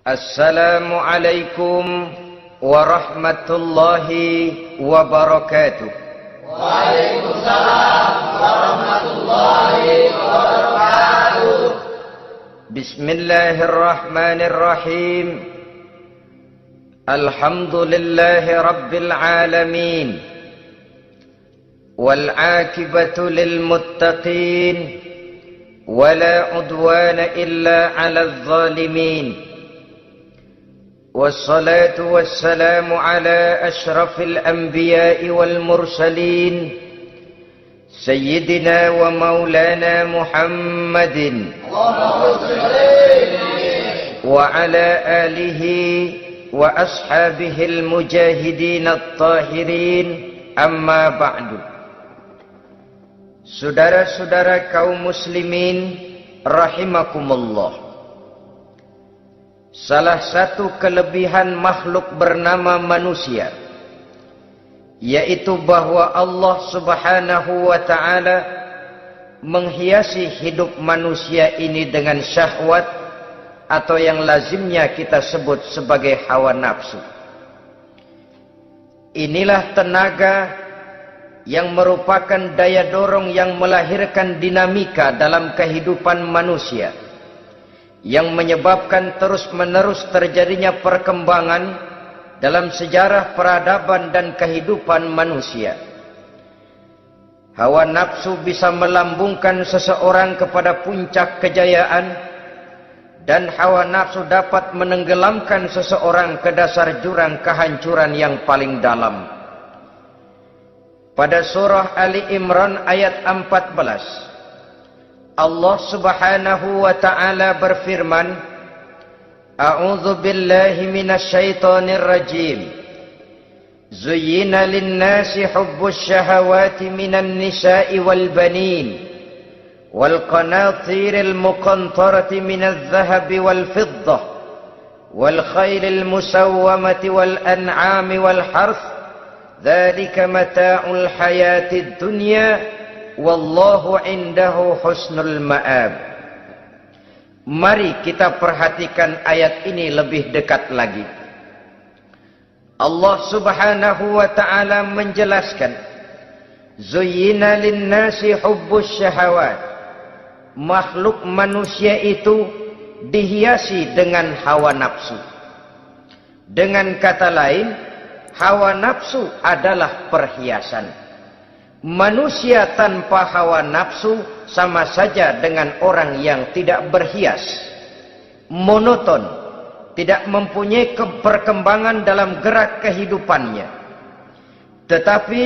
Assalamualaikum warahmatullahi wabarakatuh. Waalaikumsalam warahmatullahi wabarakatuh. Bismillahirrahmanirrahim. Alhamdulillahi rabbil alamin. Wal aqibatu lil muttaqin. Wala udwana illa 'alal zalimin. والصلاة والسلام على أشرف الأنبياء والمرسلين سيدنا ومولانا محمد وعلى آله وأصحابه المجاهدين الطاهرين أما بعد. Saudara-saudara kaum muslimin rahimakumullah. Salah satu kelebihan makhluk bernama manusia, yaitu bahwa Allah subhanahu wa ta'ala menghiasi hidup manusia ini dengan syahwat atau yang lazimnya kita sebut sebagai hawa nafsu. Inilah tenaga yang merupakan daya dorong yang melahirkan dinamika dalam kehidupan manusia, yang menyebabkan terus-menerus terjadinya perkembangan dalam sejarah peradaban dan kehidupan manusia. Hawa nafsu bisa melambungkan seseorang kepada puncak kejayaan, dan hawa nafsu dapat menenggelamkan seseorang ke dasar jurang kehancuran yang paling dalam. Pada surah Ali Imran ayat 14, Allah subhanahu wa ta'ala berfirman, A'udzu billahi minasyaitonir rajim. Zuyyina lin-nasi hubbus syahawati minan nisa'i wal banin wal qanatiril muqantarati minadh dhahabi wal fiddah wal khailil musawwamati wal an'ami wal harth. Dzalika mata'ul hayatid dunya. Wallahu indahu husnul ma'ab. Mari kita perhatikan ayat ini lebih dekat lagi. Allah subhanahu wa ta'ala menjelaskan, Zuyyina linnasi hubbus syahawat. Makhluk manusia itu dihiasi dengan hawa nafsu. Dengan kata lain, hawa nafsu adalah perhiasan. Manusia tanpa hawa nafsu sama saja dengan orang yang tidak berhias, monoton, tidak mempunyai perkembangan dalam gerak kehidupannya. Tetapi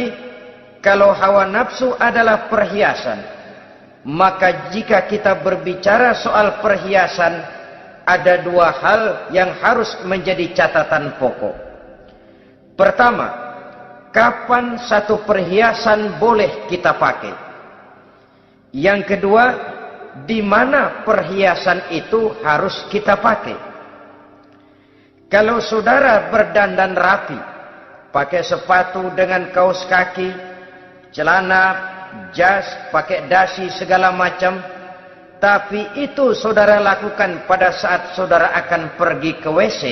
kalau hawa nafsu adalah perhiasan, maka jika kita berbicara soal perhiasan, ada dua hal yang harus menjadi catatan pokok. Pertama, kapan satu perhiasan boleh kita pakai? Yang kedua, di mana perhiasan itu harus kita pakai? Kalau saudara berdandan rapi, pakai sepatu dengan kaos kaki, celana, jas, pakai dasi segala macam, tapi itu saudara lakukan pada saat saudara akan pergi ke WC,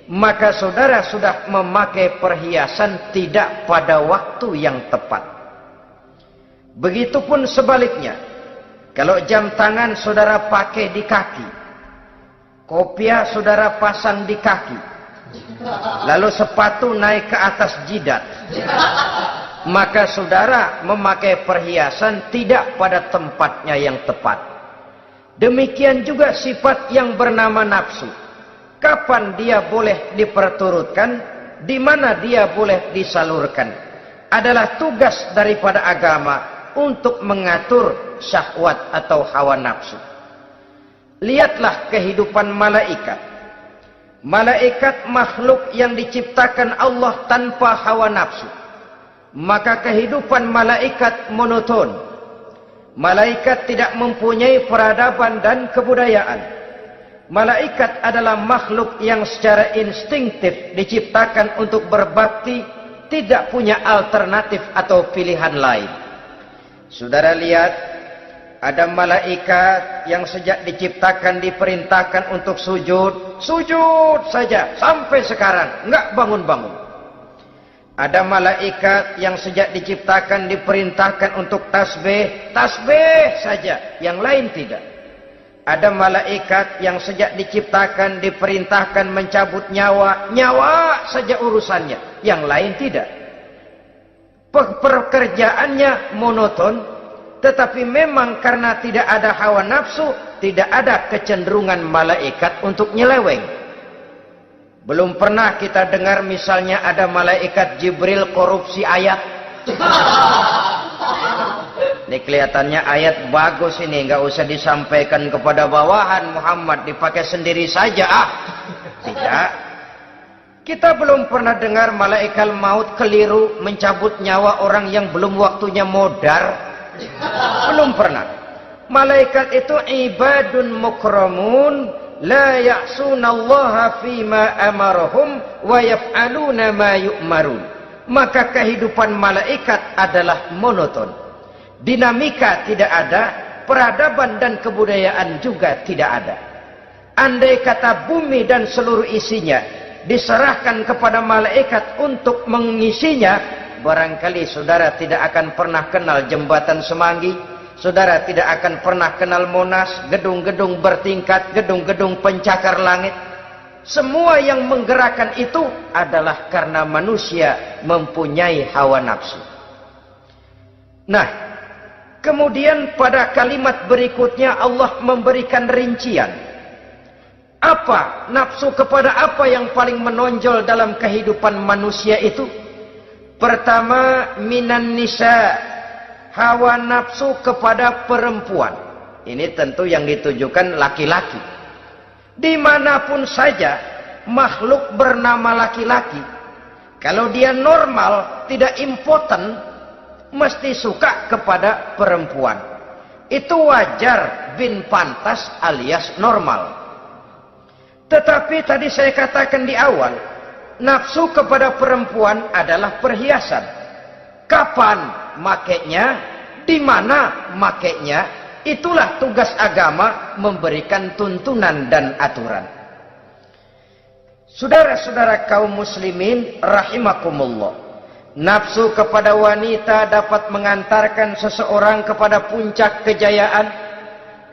maka saudara sudah memakai perhiasan tidak pada waktu yang tepat. Begitupun sebaliknya, kalau jam tangan saudara pakai di kaki, kopiah saudara pasang di kaki, lalu sepatu naik ke atas jidat, maka saudara memakai perhiasan tidak pada tempatnya yang tepat. Demikian juga sifat yang bernama nafsu. Kapan dia boleh diperturutkan, di mana dia boleh disalurkan, adalah tugas daripada agama untuk mengatur syahwat atau hawa nafsu. Lihatlah kehidupan malaikat. Malaikat makhluk yang diciptakan Allah tanpa hawa nafsu. Maka kehidupan malaikat monoton. Malaikat tidak mempunyai peradaban dan kebudayaan. Malaikat adalah makhluk yang secara instinktif diciptakan untuk berbakti, tidak punya alternatif atau pilihan lain. Saudara lihat, Ada malaikat yang sejak diciptakan diperintahkan untuk sujud, sujud saja sampai sekarang, enggak bangun-bangun. Ada malaikat yang sejak diciptakan diperintahkan untuk tasbih, tasbih saja, yang lain tidak. Ada malaikat yang sejak diciptakan diperintahkan mencabut nyawa, nyawa saja urusannya, yang lain tidak. Pekerjaannya monoton. Tetapi memang karena tidak ada hawa nafsu, tidak ada kecenderungan malaikat untuk nyeleweng. Belum pernah kita dengar misalnya ada malaikat Jibril korupsi ayat. Ini kelihatannya ayat bagus ini, nggak usah disampaikan kepada bawahan Muhammad, dipakai sendiri saja. Tidak. Kita belum pernah dengar malaikat maut keliru mencabut nyawa orang yang belum waktunya modar. Belum pernah. Malaikat itu ibadun mukramun la ya'sunallaha fima amarahum wa yaf'aluna ma yu'marun. Maka kehidupan malaikat adalah monoton. Dinamika tidak ada, peradaban dan kebudayaan juga tidak ada. Andai kata bumi dan seluruh isinya diserahkan kepada malaikat untuk mengisinya, barangkali saudara tidak akan pernah kenal jembatan Semanggi, saudara tidak akan pernah kenal Monas, gedung-gedung bertingkat, gedung-gedung pencakar langit. Semua yang menggerakkan itu adalah karena manusia mempunyai hawa nafsu. Nah, kemudian pada kalimat berikutnya Allah memberikan rincian. Apa nafsu kepada apa yang paling menonjol dalam kehidupan manusia itu? Pertama, minan nisa, hawa nafsu kepada perempuan. Ini tentu yang ditujukan laki-laki. Dimanapun saja makhluk bernama laki-laki, kalau dia normal, tidak impoten, mesti suka kepada perempuan. Itu wajar, bin pantas alias normal. Tetapi tadi saya katakan di awal, nafsu kepada perempuan adalah perhiasan. Kapan makainya, di mana makainya, itulah tugas agama memberikan tuntunan dan aturan. Saudara-saudara kaum muslimin rahimakumullah, nafsu kepada wanita dapat mengantarkan seseorang kepada puncak kejayaan,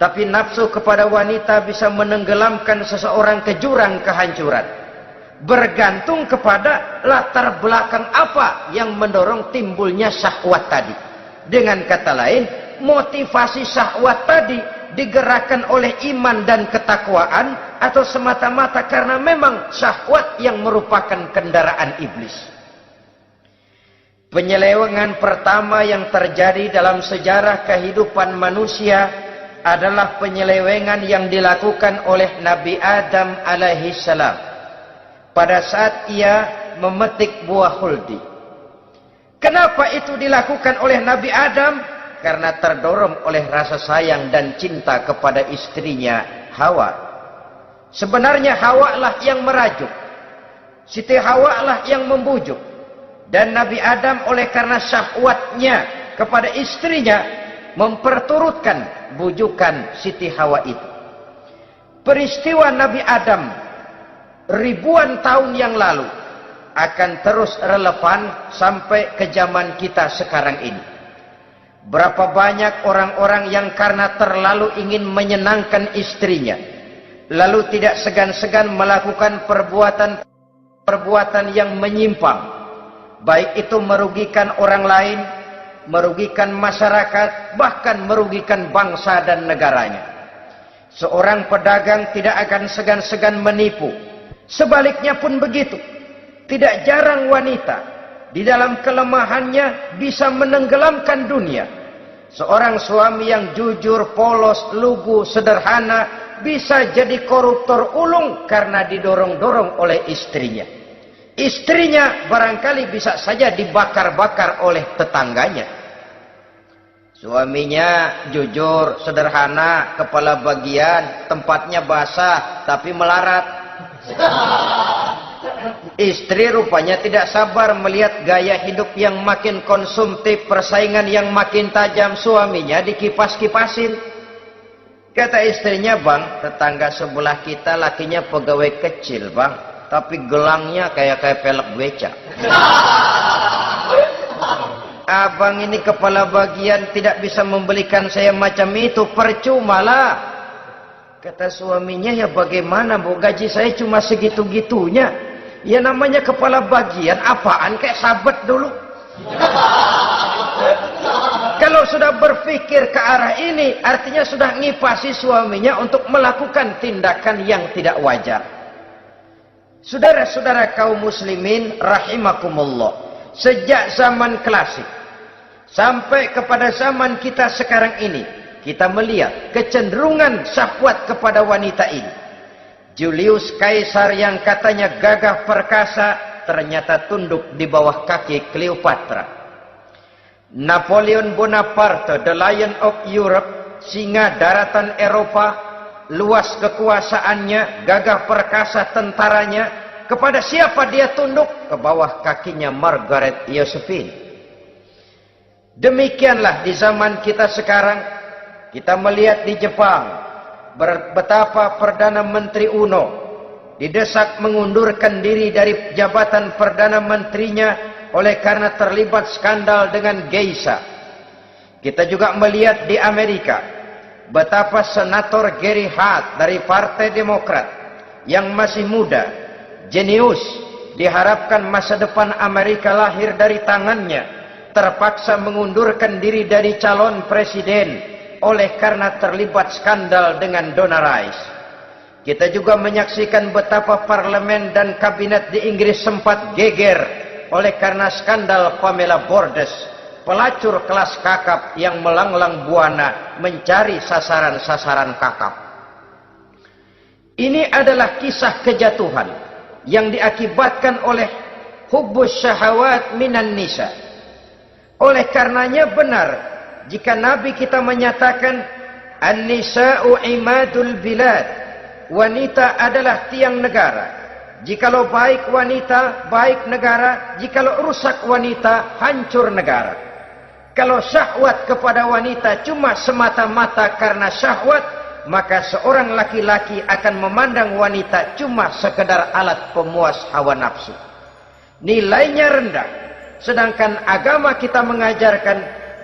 tapi nafsu kepada wanita bisa menenggelamkan seseorang ke jurang kehancuran. Bergantung kepada latar belakang apa yang mendorong timbulnya syahwat tadi. Dengan kata lain, motivasi syahwat tadi digerakkan oleh iman dan ketakwaan, atau semata-mata karena memang syahwat yang merupakan kendaraan iblis. Penyelewengan pertama yang terjadi dalam sejarah kehidupan manusia adalah penyelewengan yang dilakukan oleh Nabi Adam alaihissalam pada saat ia memetik buah huldi. Kenapa itu dilakukan oleh Nabi Adam? Karena terdorong oleh rasa sayang dan cinta kepada istrinya Hawa. Sebenarnya Hawa lah yang merajuk, Siti Hawa lah yang membujuk, dan Nabi Adam oleh karena syahwatnya kepada istrinya memperturutkan bujukan Siti Hawa itu. Peristiwa Nabi Adam ribuan tahun yang lalu akan terus relevan sampai ke zaman kita sekarang ini. Berapa banyak orang-orang yang karena terlalu ingin menyenangkan istrinya, lalu tidak segan-segan melakukan perbuatan yang menyimpang, baik itu merugikan orang lain, merugikan masyarakat, bahkan merugikan bangsa dan negaranya. Seorang pedagang tidak akan segan-segan menipu. Sebaliknya pun begitu. Tidak jarang wanita di dalam kelemahannya bisa menenggelamkan dunia. Seorang suami yang jujur, polos, lugu, sederhana bisa jadi koruptor ulung karena didorong-dorong oleh istrinya. Istrinya barangkali bisa saja dibakar-bakar oleh tetangganya. Suaminya jujur, sederhana, kepala bagian, tempatnya basah tapi melarat. Istri rupanya tidak sabar melihat gaya hidup yang makin konsumtif, persaingan yang makin tajam. Suaminya dikipas-kipasin. Kata istrinya, bang, tetangga sebelah kita lakinya pegawai kecil, bang, tapi gelangnya kayak pelek beca. Abang ini kepala bagian tidak bisa membelikan saya macam itu, percuma lah. Kata suaminya, ya bagaimana bu, gaji saya cuma segitu-gitunya. Ya namanya kepala bagian, apaan, kayak sabet dulu. Kalau sudah berpikir ke arah ini, artinya sudah ngipasi suaminya untuk melakukan tindakan yang tidak wajar. Saudara-saudara kaum muslimin rahimakumullah, sejak zaman klasik sampai kepada zaman kita sekarang ini, kita melihat kecenderungan syahwat kepada wanita ini. Julius Kaisar yang katanya gagah perkasa, ternyata tunduk di bawah kaki Cleopatra. Napoleon Bonaparte, the Lion of Europe, singa daratan Eropa, luas kekuasaannya, gagah perkasa tentaranya, kepada siapa dia tunduk? Ke bawah kakinya Margaret Josephine. Demikianlah di zaman kita sekarang, kita melihat di Jepang, betapa Perdana Menteri Uno didesak mengundurkan diri dari jabatan Perdana Menterinya oleh karena terlibat skandal dengan geisha. Kita juga melihat di Amerika betapa Senator Gary Hart dari Partai Demokrat yang masih muda, jenius, diharapkan masa depan Amerika lahir dari tangannya, terpaksa mengundurkan diri dari calon presiden oleh karena terlibat skandal dengan Donna Rice. Kita juga menyaksikan betapa parlemen dan kabinet di Inggris sempat geger oleh karena skandal Pamela Bordes, pelacur kelas kakap yang melanglang buana mencari sasaran-sasaran kakap. Ini adalah kisah kejatuhan yang diakibatkan oleh hubbus syahawat minan nisa. Oleh karenanya benar jika Nabi kita menyatakan an-nisa'u imadul bilad, wanita adalah tiang negara. Jikalau baik wanita, baik negara. Jikalau rusak wanita, hancur negara. Kalau syahwat kepada wanita cuma semata-mata karena syahwat, maka seorang laki-laki akan memandang wanita cuma sekedar alat pemuas hawa nafsu. Nilainya rendah. Sedangkan agama kita mengajarkan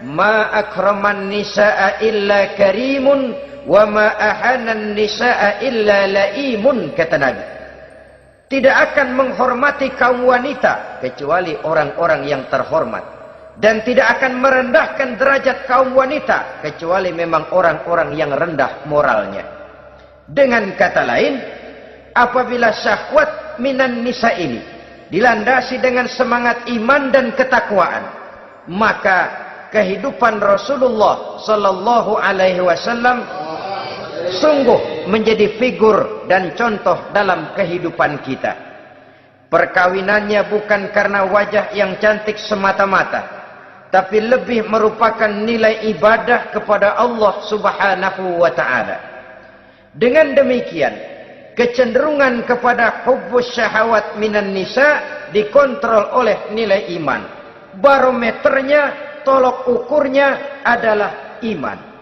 ma akraman nisaa illa karimun wa ma ahanan nisaa illa laimun, kata Nabi. Tidak akan menghormati kaum wanita kecuali orang-orang yang terhormat, dan tidak akan merendahkan derajat kaum wanita kecuali memang orang-orang yang rendah moralnya. Dengan kata lain, apabila syahwat minan nisa ini dilandasi dengan semangat iman dan ketakwaan, maka kehidupan Rasulullah sallallahu alaihi wasallam sungguh menjadi figur dan contoh dalam kehidupan kita. Perkawinannya bukan karena wajah yang cantik semata-mata, tapi lebih merupakan nilai ibadah kepada Allah Subhanahu wa taala. Dengan demikian, kecenderungan kepada hubbus syahawat minan nisa dikontrol oleh nilai iman. Barometernya, tolok ukurnya adalah iman.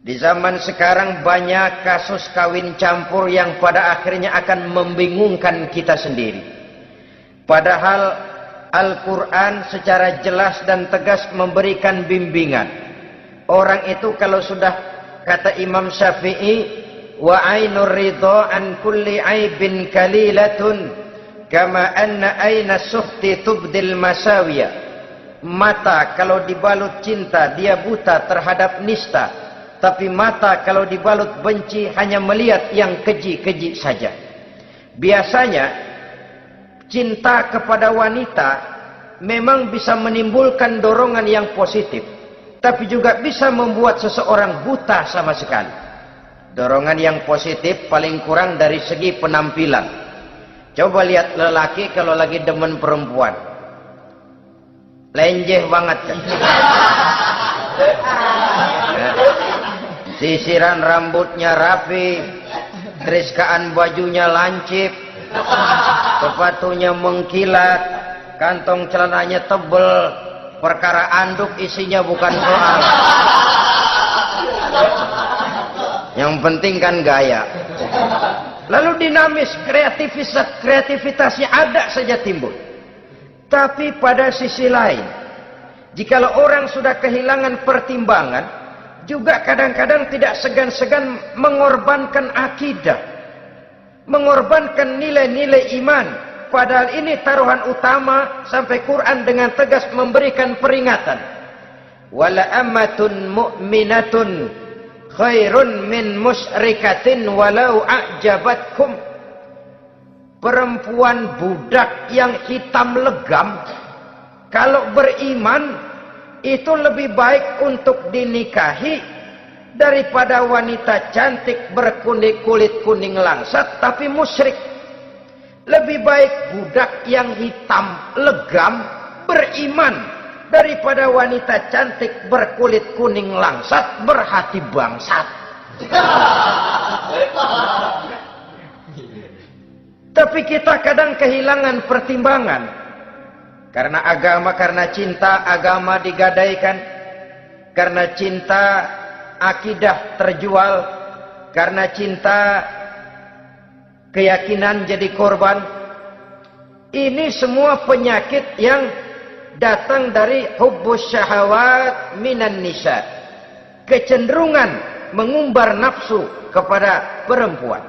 Di zaman sekarang banyak kasus kawin campur yang pada akhirnya akan membingungkan kita sendiri. Padahal Al-Quran secara jelas dan tegas memberikan bimbingan. Orang itu kalau sudah, kata Imam Syafi'i, wa ainur ridha an kulli aibin kalilatun kama anna aina suhti tubdil masawiya. Mata kalau dibalut cinta dia buta terhadap nista, tapi mata kalau dibalut benci hanya melihat yang keji-keji saja. Biasanya cinta kepada wanita memang bisa menimbulkan dorongan yang positif, tapi juga bisa membuat seseorang buta sama sekali. Dorongan yang positif paling kurang dari segi penampilan. Coba lihat lelaki kalau lagi demen perempuan, lenjeh banget kan? Sisiran rambutnya rapi, teriskaan bajunya lancip, sepatunya mengkilat, kantong celananya tebel, perkara anduk isinya bukan soal. Yang penting kan gaya. Lalu dinamis, kreativitasnya ada saja timbul. Tapi pada sisi lain, jikalau orang sudah kehilangan pertimbangan, juga kadang-kadang tidak segan-segan mengorbankan akidah, mengorbankan nilai-nilai iman. Padahal ini taruhan utama, sampai Quran dengan tegas memberikan peringatan. Wala ammatun mu'minatun khairun min musyrikatin walau a'jabatkum. Perempuan budak yang hitam legam, kalau beriman itu lebih baik untuk dinikahi daripada wanita cantik berkulit kuning langsat tapi musyrik. Lebih baik budak yang hitam legam beriman daripada wanita cantik berkulit kuning langsat berhati bangsat. Tapi kita kadang kehilangan pertimbangan. Karena agama, karena cinta agama digadaikan. Karena cinta akidah terjual. Karena cinta keyakinan jadi korban. Ini semua penyakit yang datang dari hubbus syahawat minan nisa. Kecenderungan mengumbar nafsu kepada perempuan.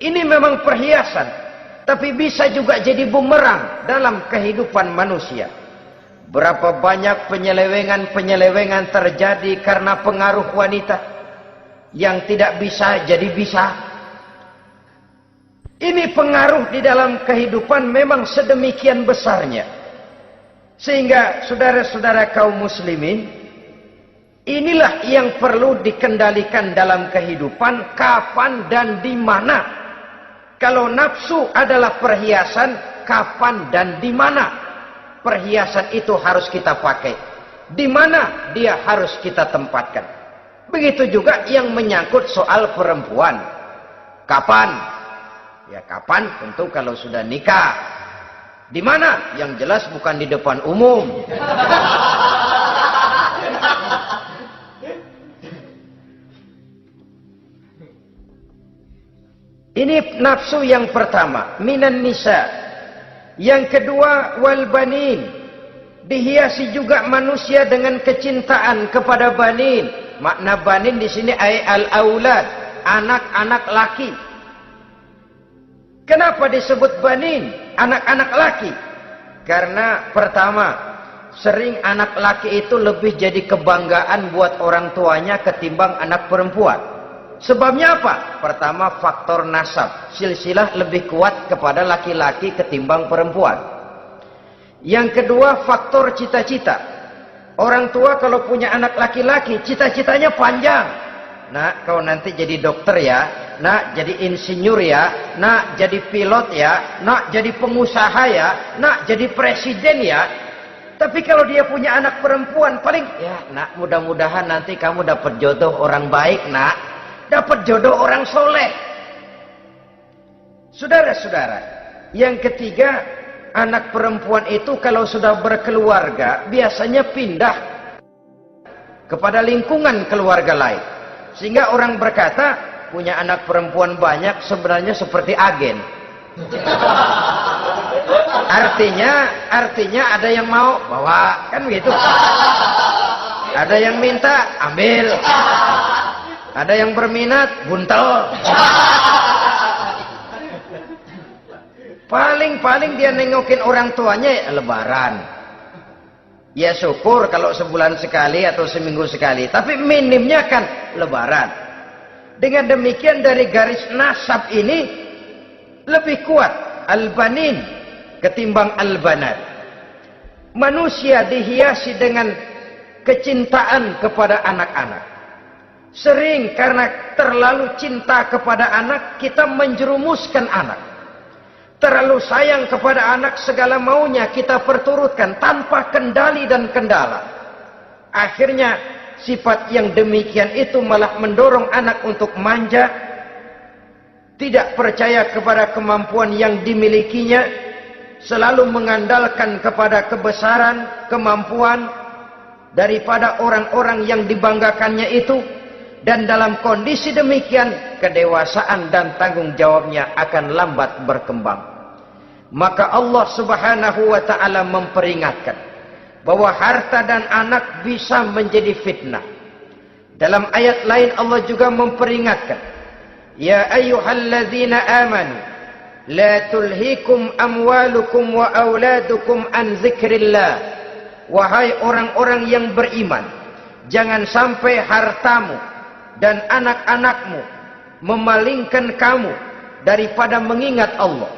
Ini memang perhiasan, tapi bisa juga jadi bumerang dalam kehidupan manusia. Berapa banyak penyelewengan terjadi karena pengaruh wanita yang tidak bisa jadi bisa. Ini pengaruh di dalam kehidupan memang sedemikian besarnya. Sehingga saudara-saudara kaum muslimin, inilah yang perlu dikendalikan dalam kehidupan, kapan dan di mana. Kalau nafsu adalah perhiasan, kapan dan di mana perhiasan itu harus kita pakai? Di mana dia harus kita tempatkan? Begitu juga yang menyangkut soal perempuan. Kapan? Ya kapan tentu kalau sudah nikah. Di mana? Yang jelas bukan di depan umum. Ini nafsu yang pertama, minan nisa. Yang kedua, wal banin. Dihiasi juga manusia dengan kecintaan kepada banin. Makna banin di sini ay al-aulad, anak-anak laki. Kenapa disebut banin, anak-anak laki? Karena pertama, sering anak laki itu lebih jadi kebanggaan buat orang tuanya ketimbang anak perempuan. Sebabnya apa? Pertama, faktor nasab. Silsilah lebih kuat kepada laki-laki ketimbang perempuan. Yang kedua, faktor cita-cita. Orang tua kalau punya anak laki-laki, cita-citanya panjang. Nak, kau nanti jadi dokter ya. Nak, jadi insinyur ya. Nak, jadi pilot ya. Nak, jadi pengusaha ya. Nak, jadi presiden ya. Tapi kalau dia punya anak perempuan, paling, ya nak, mudah-mudahan nanti kamu dapat jodoh orang baik, nak. Dapat jodoh orang soleh. Saudara-saudara, yang ketiga, anak perempuan itu kalau sudah berkeluarga, biasanya pindah kepada lingkungan keluarga lain. Sehingga orang berkata, punya anak perempuan banyak sebenarnya seperti agen. Artinya ada yang mau bawa, kan begitu. Ada yang minta, ambil. Ada yang berminat, buntel. Paling dia nengokin orang tuanya ya, lebaran. Ya syukur kalau sebulan sekali atau seminggu sekali. Tapi minimnya kan lebaran. Dengan demikian dari garis nasab ini lebih kuat al-banin ketimbang al-banat. Manusia dihiasi dengan kecintaan kepada anak-anak. Sering karena terlalu cinta kepada anak, kita menjerumuskan anak. Terlalu sayang kepada anak, segala maunya kita perturutkan tanpa kendali dan kendala. Akhirnya sifat yang demikian itu malah mendorong anak untuk manja, tidak percaya kepada kemampuan yang dimilikinya, selalu mengandalkan kepada kebesaran, kemampuan daripada orang-orang yang dibanggakannya itu, dan dalam kondisi demikian kedewasaan dan tanggung jawabnya akan lambat berkembang. Maka Allah Subhanahu wa taala memperingatkan bahwa harta dan anak bisa menjadi fitnah. Dalam ayat lain Allah juga memperingatkan, ya ayyuhalladzina amanu la tulhikum amwalukum wa auladukum an dzikrillah. Wahai orang-orang yang beriman, jangan sampai hartamu dan anak-anakmu memalingkan kamu daripada mengingat Allah.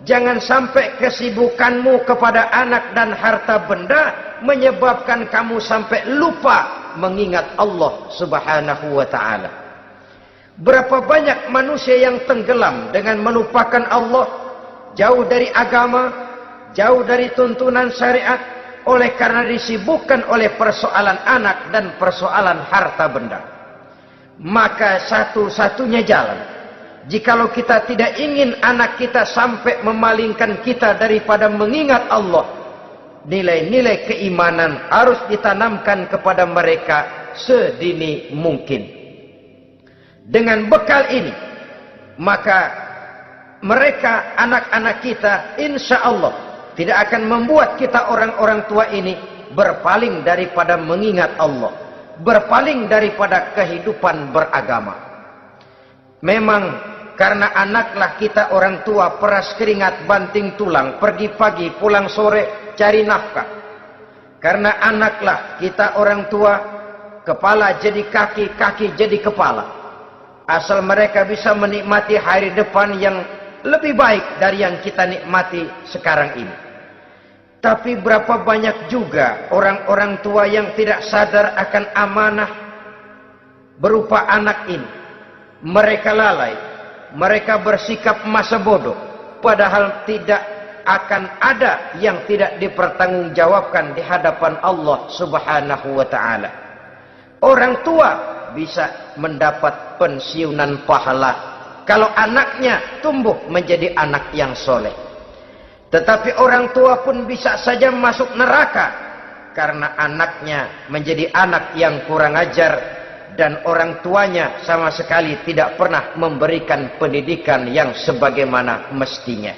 Jangan sampai kesibukanmu kepada anak dan harta benda menyebabkan kamu sampai lupa mengingat Allah Subhanahu wa taala. Berapa banyak manusia yang tenggelam dengan melupakan Allah, jauh dari agama, jauh dari tuntunan syariat, oleh karena disibukkan oleh persoalan anak dan persoalan harta benda. Maka satu-satunya jalan, jikalau kita tidak ingin anak kita sampai memalingkan kita daripada mengingat Allah, nilai-nilai keimanan harus ditanamkan kepada mereka sedini mungkin. Dengan bekal ini, maka mereka, anak-anak kita, insya Allah tidak akan membuat kita orang-orang tua ini berpaling daripada mengingat Allah, berpaling daripada kehidupan beragama. Memang karena anaklah kita orang tua peras keringat banting tulang, pergi pagi pulang sore cari nafkah. Karena anaklah kita orang tua, kepala jadi kaki, kaki jadi kepala. Asal mereka bisa menikmati hari depan yang lebih baik dari yang kita nikmati sekarang ini. Tapi berapa banyak juga orang-orang tua yang tidak sadar akan amanah berupa anak ini. Mereka lalai, mereka bersikap masa bodoh, padahal tidak akan ada yang tidak dipertanggungjawabkan di hadapan Allah Subhanahu wa taala. Orang tua bisa mendapat pensiunan pahala kalau anaknya tumbuh menjadi anak yang soleh. Tetapi orang tua pun bisa saja masuk neraka karena anaknya menjadi anak yang kurang ajar dan orang tuanya sama sekali tidak pernah memberikan pendidikan yang sebagaimana mestinya.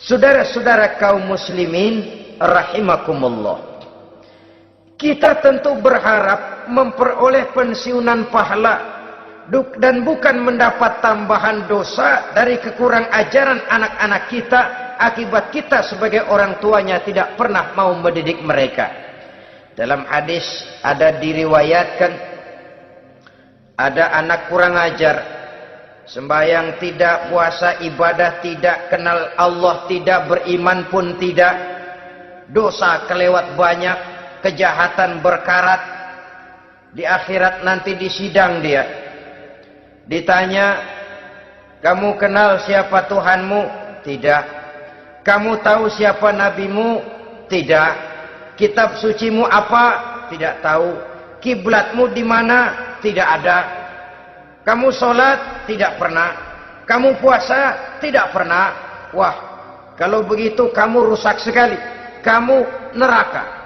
Saudara-saudara kaum muslimin rahimakumullah, kita tentu berharap memperoleh pensiunan pahala dan bukan mendapat tambahan dosa dari kekurang ajaran anak-anak kita akibat kita sebagai orang tuanya tidak pernah mau mendidik mereka. Dalam hadis ada diriwayatkan, ada anak kurang ajar, sembahyang tidak, puasa ibadah tidak, kenal Allah tidak, beriman pun tidak, dosa kelewat banyak, kejahatan berkarat. Di akhirat nanti disidang dia, ditanya, kamu kenal siapa Tuhanmu? Tidak. Kamu tahu siapa nabimu? Tidak. Kitab sucimu apa? Tidak tahu. Kiblatmu di mana? Tidak ada. Kamu sholat? Tidak pernah. Kamu puasa? Tidak pernah. Wah, kalau begitu kamu rusak sekali. Kamu neraka.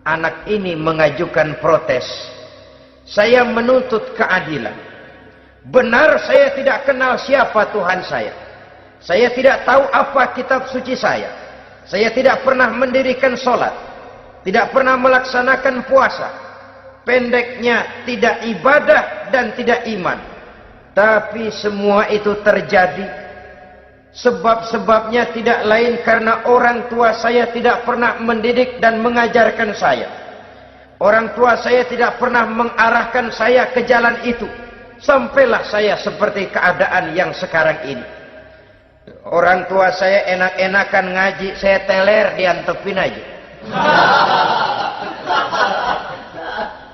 Anak ini mengajukan protes. Saya menuntut keadilan. Benar saya tidak kenal siapa Tuhan saya. Saya tidak tahu apa kitab suci saya. Saya tidak pernah mendirikan sholat. Tidak pernah melaksanakan puasa. Pendeknya tidak ibadah dan tidak iman. Tapi semua itu terjadi. Sebab-sebabnya tidak lain karena orang tua saya tidak pernah mendidik dan mengajarkan saya. Orang tua saya tidak pernah mengarahkan saya ke jalan itu. Sampailah saya seperti keadaan yang sekarang ini. Orang tua saya enak-enakan ngaji, saya teler diantepin aja.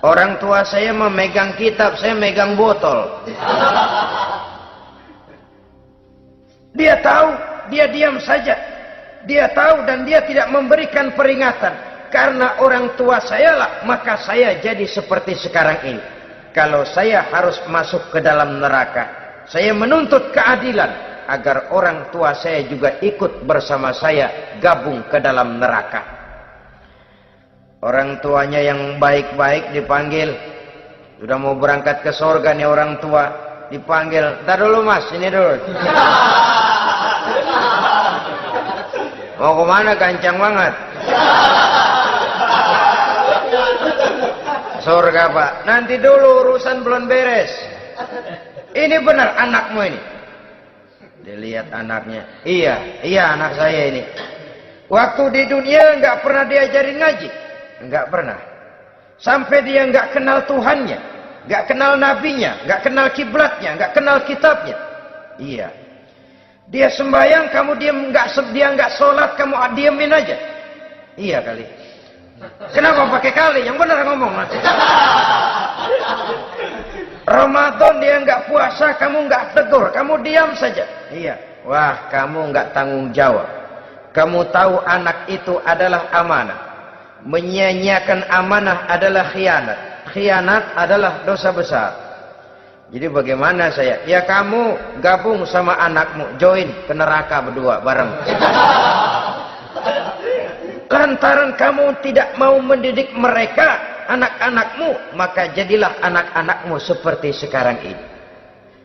Orang tua saya memegang kitab, saya megang botol. Dia tahu, dia diam saja. Dia tahu dan dia tidak memberikan peringatan. Karena orang tua saya lah, maka saya jadi seperti sekarang ini. Kalau saya harus masuk ke dalam neraka, saya menuntut keadilan agar orang tua saya juga ikut bersama saya gabung ke dalam neraka. Orang tuanya yang baik-baik dipanggil, sudah mau berangkat ke surga nih orang tua, dipanggil, "Ntar dulu mas, ini dulu." Mau kemana, gancang banget? Surga pak, nanti dulu urusan belum beres. Ini benar anakmu ini? Dilihat anaknya, iya anak saya ini. Waktu di dunia nggak pernah diajarin ngaji, nggak pernah. Sampai dia nggak kenal Tuhannya, nggak kenal nabinya, nggak kenal kiblatnya, nggak kenal kitabnya. Iya. Dia sembahyang, kamu dia nggak sholat, kamu diemin aja. Iya kali. Kenapa pakai kali? Yang benar ngomong nanti. Ramadan dia nggak puasa, kamu nggak tegur, kamu diam saja. Iya. Wah, kamu nggak tanggung jawab. Kamu tahu anak itu adalah amanah. Menyia-nyiakan amanah adalah khianat. Khianat adalah dosa besar. Jadi bagaimana saya? Ya kamu gabung sama anakmu, join ke neraka berdua bareng. Lantaran kamu tidak mau mendidik mereka, anak-anakmu, maka jadilah anak-anakmu seperti sekarang ini.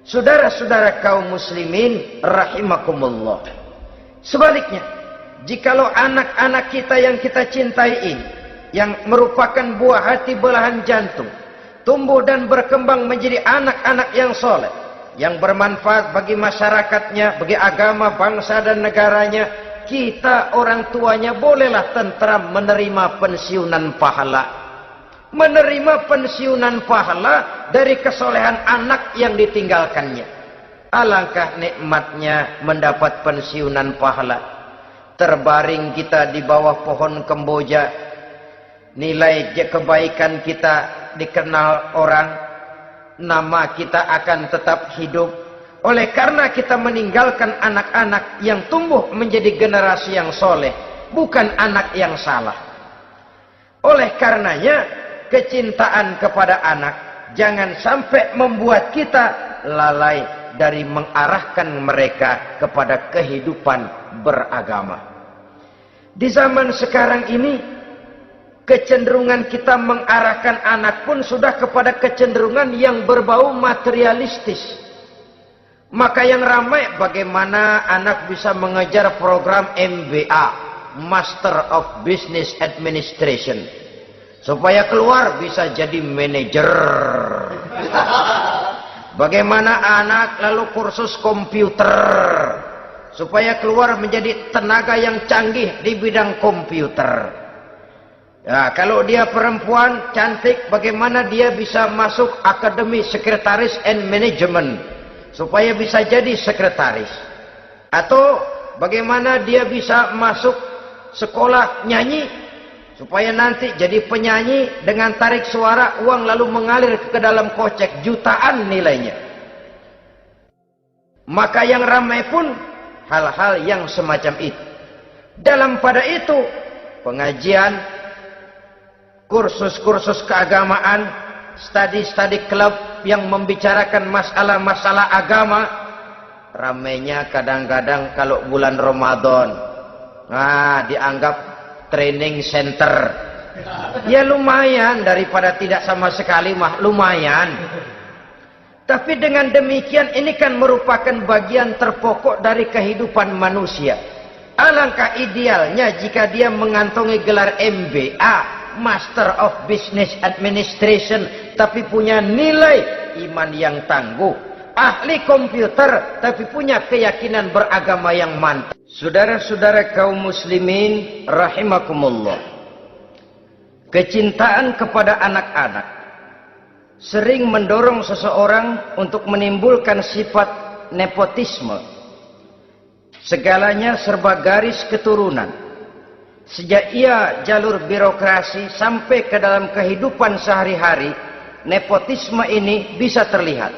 Saudara-saudara kaum muslimin rahimakumullah. Sebaliknya, jikalau anak-anak kita yang kita cintai ini, yang merupakan buah hati belahan jantung, tumbuh dan berkembang menjadi anak-anak yang soleh, yang bermanfaat bagi masyarakatnya, bagi agama, bangsa dan negaranya, kita orang tuanya bolehlah tentram menerima pensiunan pahala. Menerima pensiunan pahala dari kesolehan anak yang ditinggalkannya. Alangkah nikmatnya mendapat pensiunan pahala. Terbaring kita di bawah pohon kemboja, nilai kebaikan kita dikenal orang, nama kita akan tetap hidup. Oleh karena kita meninggalkan anak-anak yang tumbuh menjadi generasi yang soleh, bukan anak yang salah. Oleh karenanya, kecintaan kepada anak jangan sampai membuat kita lalai dari mengarahkan mereka kepada kehidupan beragama. Di zaman sekarang ini, kecenderungan kita mengarahkan anak pun sudah kepada kecenderungan yang berbau materialistis. Maka yang ramai bagaimana anak bisa mengejar program MBA, Master of Business Administration, supaya keluar bisa jadi manajer. Bagaimana anak lalu kursus komputer, supaya keluar menjadi tenaga yang canggih di bidang komputer. Ya, kalau dia perempuan cantik, bagaimana dia bisa masuk akademi sekretaris and management, supaya bisa jadi sekretaris. Atau bagaimana dia bisa masuk sekolah nyanyi, supaya nanti jadi penyanyi dengan tarik suara, uang lalu mengalir ke dalam kocek jutaan nilainya. Maka yang ramai pun hal-hal yang semacam itu. Dalam pada itu, pengajian, kursus-kursus keagamaan, study club yang membicarakan masalah-masalah agama, ramainya kadang-kadang kalau bulan Ramadan, dianggap training center. Ya lumayan, daripada tidak sama sekali mah lumayan. Tapi dengan demikian ini kan merupakan bagian terpokok dari kehidupan manusia. Alangkah idealnya jika dia mengantongi gelar MBA, Master of Business Administration, tapi punya nilai iman yang tangguh, ahli komputer, tapi punya keyakinan beragama yang mantap. Saudara-saudara kaum muslimin rahimakumullah, kecintaan kepada anak-anak sering mendorong seseorang untuk menimbulkan sifat nepotisme. Segalanya serba garis keturunan. Sejak ia jalur birokrasi sampai ke dalam kehidupan sehari-hari, nepotisme ini bisa terlihat.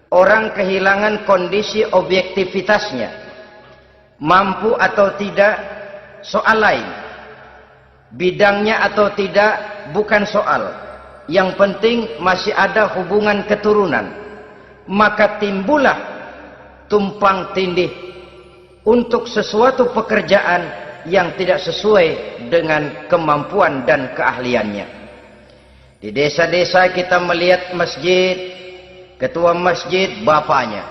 Orang kehilangan kondisi objektivitasnya. Mampu atau tidak, soal lain. Bidangnya atau tidak, bukan soal. Yang penting masih ada hubungan keturunan. maka timbullah tumpang tindih untuk sesuatu pekerjaan yang tidak sesuai dengan kemampuan dan keahliannya. Di desa-desa kita melihat masjid, ketua masjid bapaknya,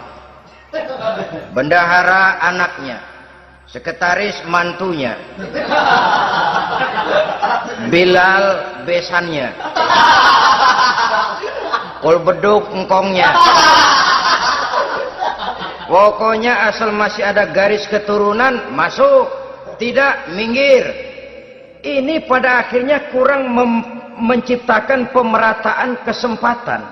bendahara anaknya, sekretaris mantunya, Bilal besannya, kul beduk engkongnya. Pokoknya asal masih ada garis keturunan masuk, tidak minggir. Ini pada akhirnya kurang menciptakan pemerataan kesempatan.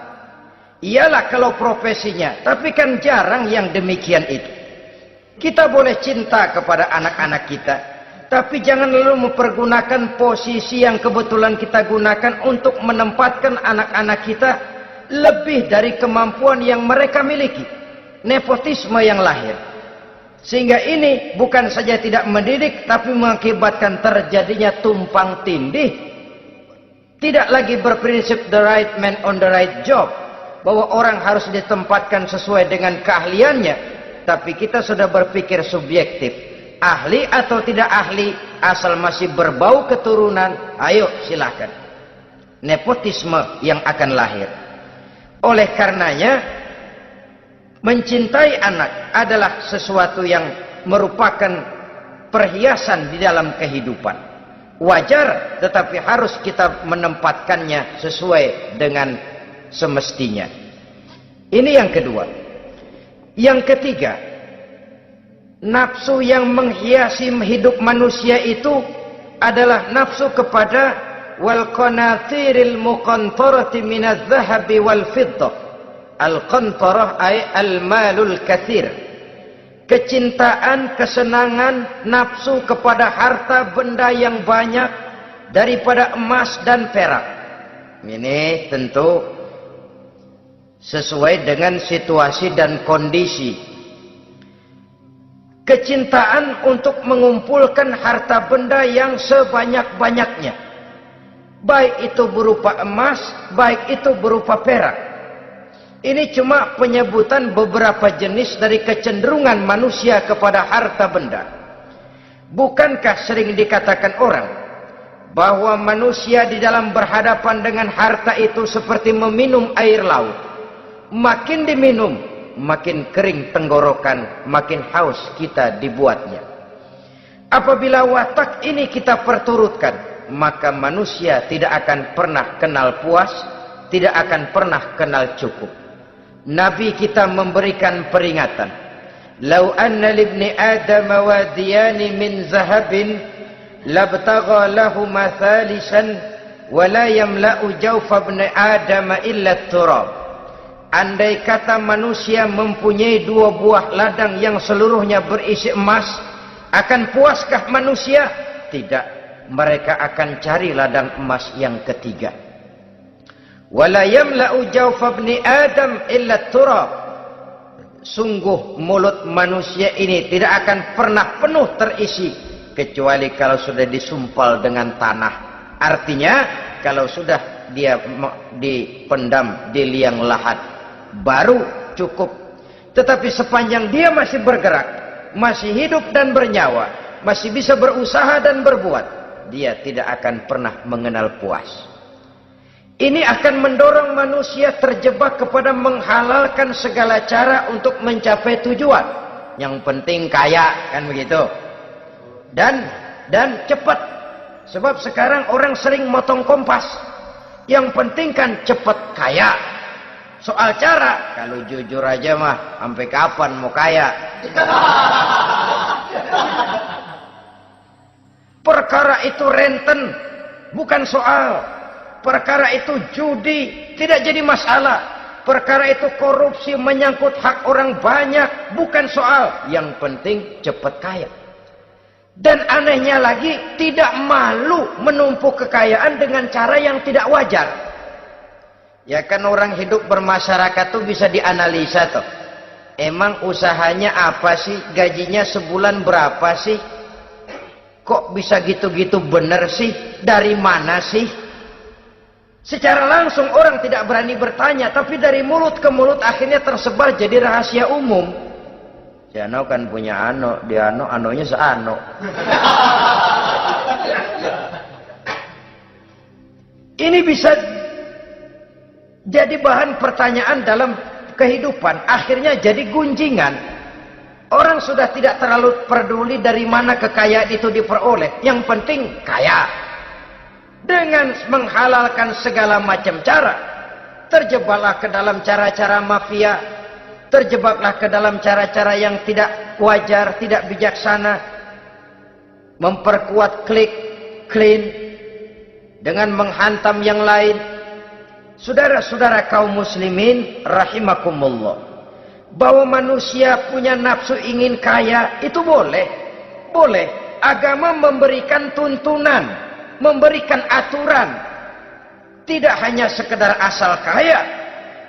Iyalah kalau profesinya, tapi kan jarang yang demikian itu. Kita boleh cinta kepada anak-anak kita, tapi jangan lalu mempergunakan posisi yang kebetulan kita gunakan untuk menempatkan anak-anak kita lebih dari kemampuan yang mereka miliki. Nepotisme yang lahir. Sehingga ini bukan saja tidak mendidik, tapi mengakibatkan terjadinya tumpang tindih. Tidak lagi berprinsip the right man on the right job, bahwa orang harus ditempatkan sesuai dengan keahliannya, tapi kita sudah berpikir subjektif. Ahli atau tidak ahli, asal masih berbau keturunan, ayo silakan. Nepotisme yang akan lahir. Oleh karenanya, mencintai anak adalah sesuatu yang merupakan perhiasan di dalam kehidupan. Wajar, tetapi harus kita menempatkannya sesuai dengan semestinya. Ini yang kedua. Yang ketiga, nafsu yang menghiasi hidup manusia itu adalah nafsu kepada wal qanatiril muqantarati minadz zahabi wal fiddah. Al-qantarah ay al-malul katsir. Kecintaan, kesenangan, nafsu kepada harta benda yang banyak daripada emas dan perak. Ini tentu sesuai dengan situasi dan kondisi. Kecintaan untuk mengumpulkan harta benda yang sebanyak-banyaknya. Baik itu berupa emas, baik itu berupa perak. Ini cuma penyebutan beberapa jenis dari kecenderungan manusia kepada harta benda. Bukankah sering dikatakan orang bahwa manusia di dalam berhadapan dengan harta itu seperti meminum air laut. Makin diminum, makin kering tenggorokan, makin haus kita dibuatnya. Apabila watak ini kita perturutkan, maka manusia tidak akan pernah kenal puas, tidak akan pernah kenal cukup. Nabi kita memberikan peringatan. Lau anna libni Adam wadiyani min zahabin labtagha lahu mathalisan wa la yamla'u jawfa ibni Adam illa turab. Andai kata manusia mempunyai dua buah ladang yang seluruhnya berisi emas, akan puaskah manusia? Tidak. Mereka akan cari ladang emas yang ketiga. Wala yamla'u jawfa ibni Adam illa turab. Sungguh mulut manusia ini tidak akan pernah penuh terisi kecuali kalau sudah disumpal dengan tanah. Artinya kalau sudah dia dipendam di liang lahat baru cukup. Tetapi sepanjang dia masih bergerak, masih hidup dan bernyawa, masih bisa berusaha dan berbuat, dia tidak akan pernah mengenal puas. Ini akan mendorong manusia terjebak kepada menghalalkan segala cara untuk mencapai tujuan. Yang penting kaya, kan begitu. Dan cepat. Sebab sekarang orang sering motong kompas. Yang penting kan cepat kaya. Soal cara, kalau jujur aja mah, sampai kapan mau kaya? Perkara itu renten, bukan soal. Perkara itu judi, tidak jadi masalah. Perkara itu korupsi menyangkut hak orang banyak, bukan soal. Yang penting cepat kaya. Dan anehnya lagi, tidak malu menumpuk kekayaan dengan cara yang tidak wajar. Ya kan orang hidup bermasyarakat tuh bisa dianalisa tuh. Emang usahanya apa sih? Gajinya sebulan berapa sih? Kok bisa gitu-gitu bener sih? Dari mana sih? Secara langsung orang tidak berani bertanya, tapi dari mulut ke mulut akhirnya tersebar jadi rahasia umum. Si Ano kan punya ano, dia ano, anonya seano. Ini bisa jadi bahan pertanyaan dalam kehidupan, akhirnya jadi gunjingan. Orang sudah tidak terlalu peduli dari mana kekayaan itu diperoleh, yang penting kaya. Dengan menghalalkan segala macam cara, terjebaklah ke dalam cara-cara mafia, terjebaklah ke dalam cara-cara yang tidak wajar, tidak bijaksana, memperkuat klik, clean, dengan menghantam yang lain. Saudara-saudara kaum muslimin rahimakumullah, bahwa manusia punya nafsu ingin kaya itu boleh. Boleh. Agama memberikan tuntunan, memberikan aturan. Tidak hanya sekedar asal kaya,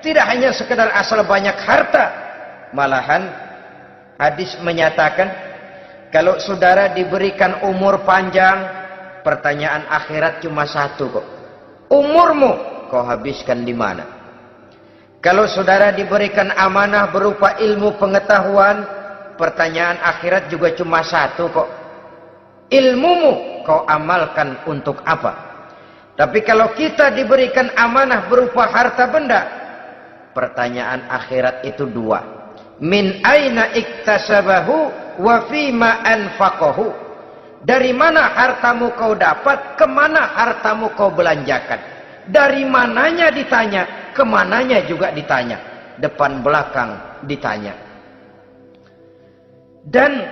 tidak hanya sekedar asal banyak harta. Malahan hadis menyatakan, kalau saudara diberikan umur panjang, pertanyaan akhirat cuma satu kok. Umurmu kau habiskan di mana? Kalau saudara diberikan amanah berupa ilmu pengetahuan, pertanyaan akhirat juga cuma satu kok. Ilmumu kau amalkan untuk apa? Tapi kalau kita diberikan amanah berupa harta benda, pertanyaan akhirat itu dua. Min aina iktasabahu wa fima anfaqahu. Dari mana hartamu kau dapat, kemana hartamu kau belanjakan. Dari mananya ditanya, kemananya juga ditanya. Depan belakang ditanya. Dan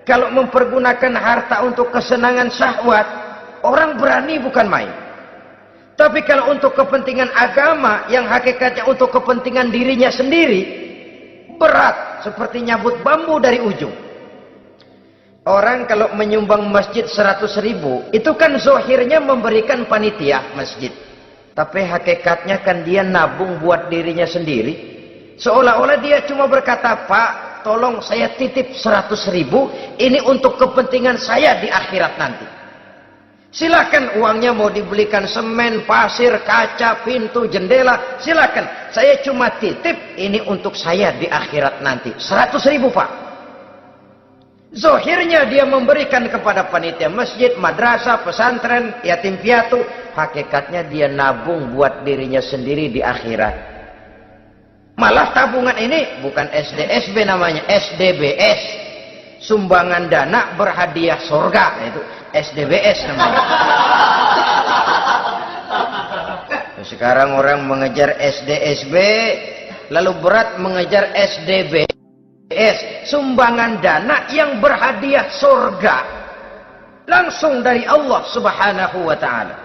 kalau mempergunakan harta untuk kesenangan syahwat, orang berani bukan main. Tapi kalau untuk kepentingan agama, yang hakikatnya untuk kepentingan dirinya sendiri, berat seperti nyabut bambu dari ujung. Orang kalau menyumbang masjid 100.000, itu kan zohirnya memberikan panitia masjid. Tapi hakikatnya kan dia nabung buat dirinya sendiri. Seolah-olah dia cuma berkata, Pak, tolong saya titip 100.000, ini untuk kepentingan saya di akhirat nanti. Silakan uangnya mau dibelikan semen, pasir, kaca, pintu, jendela, silakan. Saya cuma titip, ini untuk saya di akhirat nanti. 100.000 Pak. Zohirnya dia memberikan kepada panitia masjid, madrasah, pesantren, yatim piatu. Hakikatnya dia nabung buat dirinya sendiri di akhirat. Malah tabungan ini bukan SDSB namanya, SDBS. Sumbangan dana berhadiah surga. Itu SDBS namanya. Sekarang orang mengejar SDSB, lalu berat mengejar SDBS. Sumbangan dana yang berhadiah surga. Langsung dari Allah subhanahu wa ta'ala.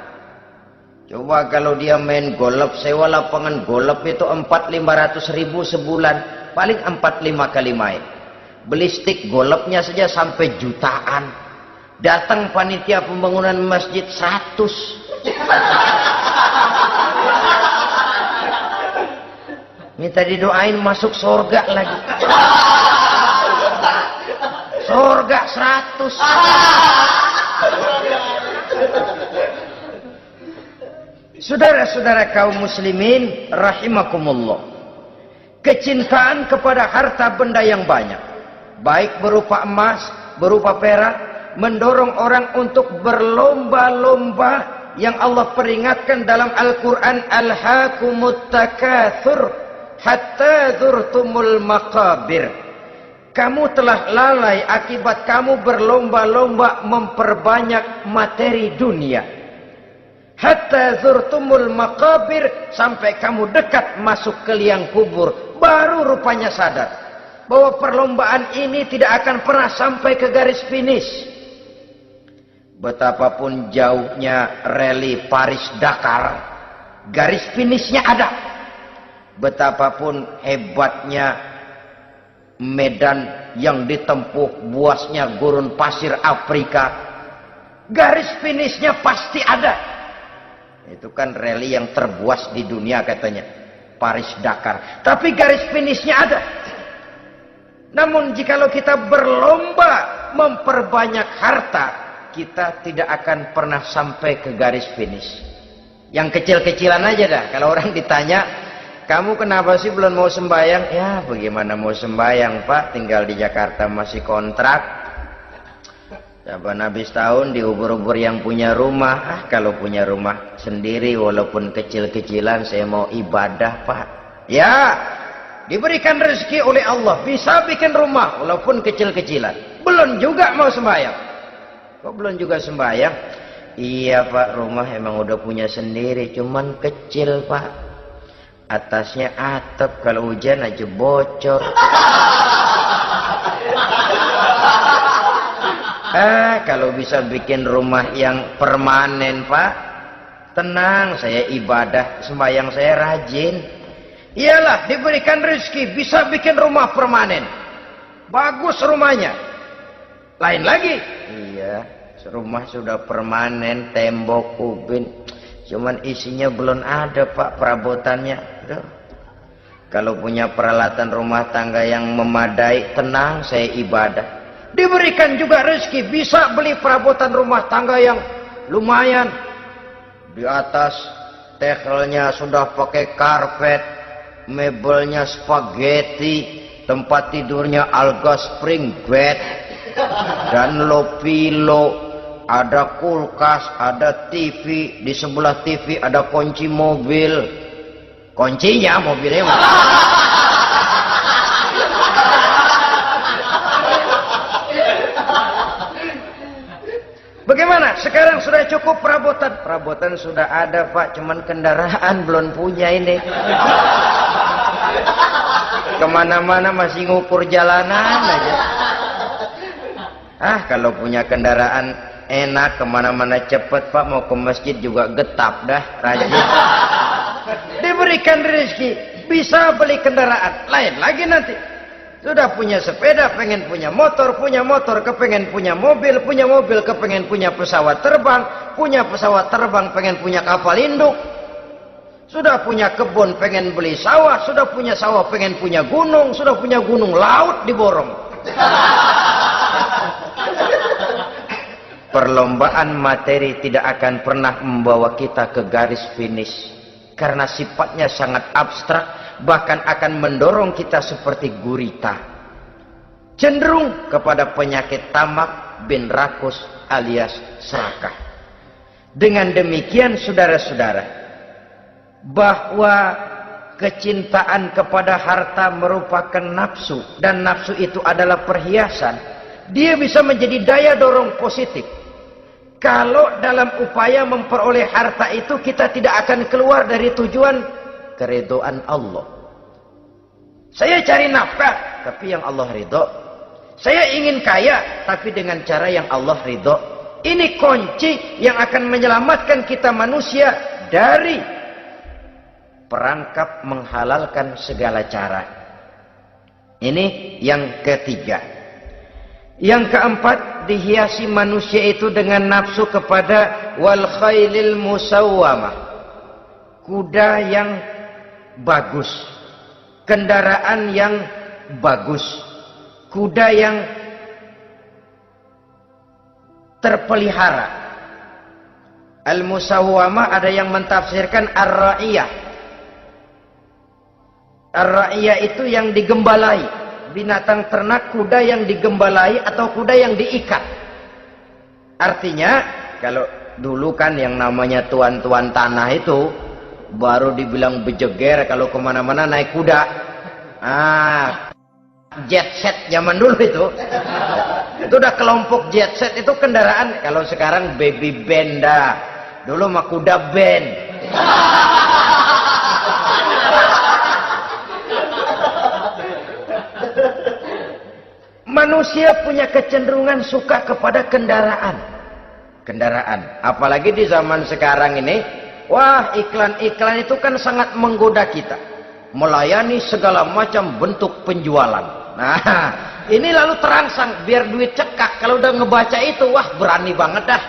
Coba kalau dia main golf, sewa lapangan golf itu 400-500 ribu sebulan. Paling 4-5 kali main. Beli stick golfnya saja sampai jutaan. Datang panitia pembangunan masjid 100. Minta didoain masuk surga lagi. Surga 100. Saudara-saudara kaum muslimin rahimakumullah, kecintaan kepada harta benda yang banyak, baik berupa emas, berupa perak, mendorong orang untuk berlomba-lomba yang Allah peringatkan dalam Al-Quran, alhaakumut takatsur hatta zurtumul maqabir. Kamu telah lalai akibat kamu berlomba-lomba memperbanyak materi dunia. Hatta zurtumul maqabir, sampai kamu dekat masuk ke liang kubur, baru rupanya sadar bahwa perlombaan ini tidak akan pernah sampai ke garis finish. Betapapun jauhnya rally Paris-Dakar, garis finishnya ada. Betapapun hebatnya medan yang ditempuh, buasnya gurun pasir Afrika, garis finishnya pasti ada. Itu kan rally yang terbuas di dunia katanya, Paris-Dakar. Tapi garis finishnya ada. Namun jikalau kita berlomba memperbanyak harta, kita tidak akan pernah sampai ke garis finish. Yang kecil-kecilan aja dah. Kalau orang ditanya, kamu kenapa sih belum mau sembahyang? Ya bagaimana mau sembahyang Pak, tinggal di Jakarta masih kontrak. Saban habis tahun diubur-ubur yang punya rumah. Kalau punya rumah sendiri walaupun kecil-kecilan saya mau ibadah Pak. Ya diberikan rezeki oleh Allah, bisa bikin rumah walaupun kecil-kecilan. Belum juga mau sembahyang. Kok belum juga sembahyang? Iya Pak, rumah emang udah punya sendiri, cuman kecil Pak. Atasnya atap, kalau hujan aja bocor. Kalau bisa bikin rumah yang permanen Pak, tenang, saya ibadah, sembahyang saya rajin. Iyalah, diberikan rezeki, bisa bikin rumah permanen. Bagus rumahnya. Lain lagi. Iya, rumah sudah permanen, tembok, ubin. Cuman isinya belum ada Pak, perabotannya. Aduh. Kalau punya peralatan rumah tangga yang memadai, tenang, saya ibadah. Diberikan juga rezeki, bisa beli perabotan rumah tangga yang lumayan. Di atas tekelnya sudah pakai karpet, mebelnya spaghetti, tempat tidurnya alga spring bed, dan lo-pilo. Ada kulkas, ada TV, di sebelah TV ada kunci mobil. Kuncinya mobilnya. Bagaimana? Sekarang sudah cukup perabotan. Perabotan sudah ada Pak, cuman kendaraan belum punya ini. Kemana-mana masih ngukur jalanan aja. Kalau punya kendaraan enak, kemana-mana cepet Pak, mau ke masjid juga getap dah, rajin. Diberikan rezeki, bisa beli kendaraan. Lain lagi nanti, sudah punya sepeda, pengen punya motor, kepengen punya mobil, kepengen punya pesawat terbang, pengen punya kapal induk. Sudah punya kebun, pengen beli sawah, sudah punya sawah, pengen punya gunung, sudah punya gunung, laut diborong. Perlombaan materi tidak akan pernah membawa kita ke garis finish, karena sifatnya sangat abstrak, bahkan akan mendorong kita seperti gurita, cenderung kepada penyakit tamak bin rakus alias serakah. Dengan demikian saudara-saudara, bahwa kecintaan kepada harta merupakan nafsu, dan nafsu itu adalah perhiasan. Dia bisa menjadi daya dorong positif. Kalau dalam upaya memperoleh harta itu kita tidak akan keluar dari tujuan keridhaan Allah. Saya cari nafkah, tapi yang Allah ridho. Saya ingin kaya, tapi dengan cara yang Allah ridho. Ini kunci yang akan menyelamatkan kita manusia dari perangkap menghalalkan segala cara. Ini yang ketiga. Yang keempat, dihiasi manusia itu dengan nafsu kepada wal khailil musawwamah, kuda yang bagus, kendaraan yang bagus, kuda yang terpelihara. Al musawwamah ada yang mentafsirkan ar-ra'iyah. Ar-ra'iyah itu yang digembalai. Binatang ternak, kuda yang digembalai atau kuda yang diikat. Artinya, kalau dulu kan yang namanya tuan-tuan tanah itu baru dibilang bejeger kalau kemana-mana naik kuda. Jet set zaman dulu itu udah kelompok jet set, itu kendaraan. Kalau sekarang baby benda, dulu mah kuda band. Manusia punya kecenderungan suka kepada kendaraan. Apalagi di zaman sekarang ini, wah, iklan-iklan itu kan sangat menggoda kita. Melayani segala macam bentuk penjualan. Nah, ini lalu terangsang biar duit cekak. Kalau udah ngebaca itu, wah, berani banget dah.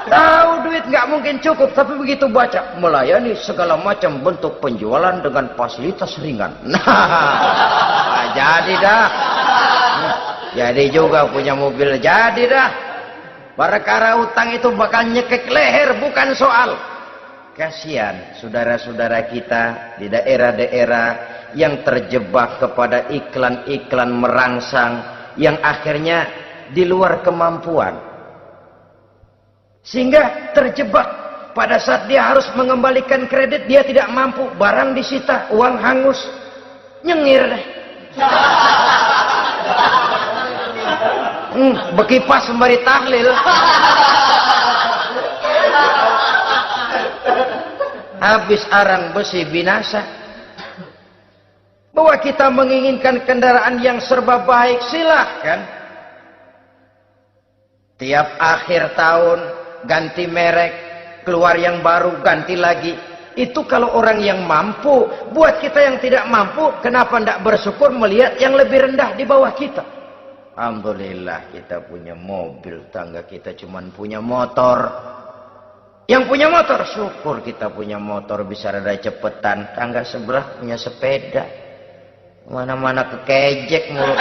Tahu duit nggak mungkin cukup, tapi begitu baca melayani segala macam bentuk penjualan dengan fasilitas ringan. Nah, jadi dah. Jadi juga punya mobil, jadi dah. Perkara utang itu bakal nyekek leher, bukan soal. Kasihan saudara-saudara kita di daerah-daerah yang terjebak kepada iklan-iklan merangsang yang akhirnya di luar kemampuan. Sehingga terjebak pada saat dia harus mengembalikan kredit, dia tidak mampu, barang disita, uang hangus, nyengir deh. Bekipas sembari tahlil. Habis arang besi binasa. Bahwa kita menginginkan kendaraan yang serba baik, silahkan. Tiap akhir tahun ganti merek, keluar yang baru, ganti lagi. Itu kalau orang yang mampu. Buat kita yang tidak mampu, kenapa tidak bersyukur melihat yang lebih rendah di bawah kita? Alhamdulillah kita punya mobil, tangga kita cuman punya motor. Yang punya motor, syukur kita punya motor bisa rada cepetan. Tangga sebelah punya sepeda, mana-mana kekejek mulu.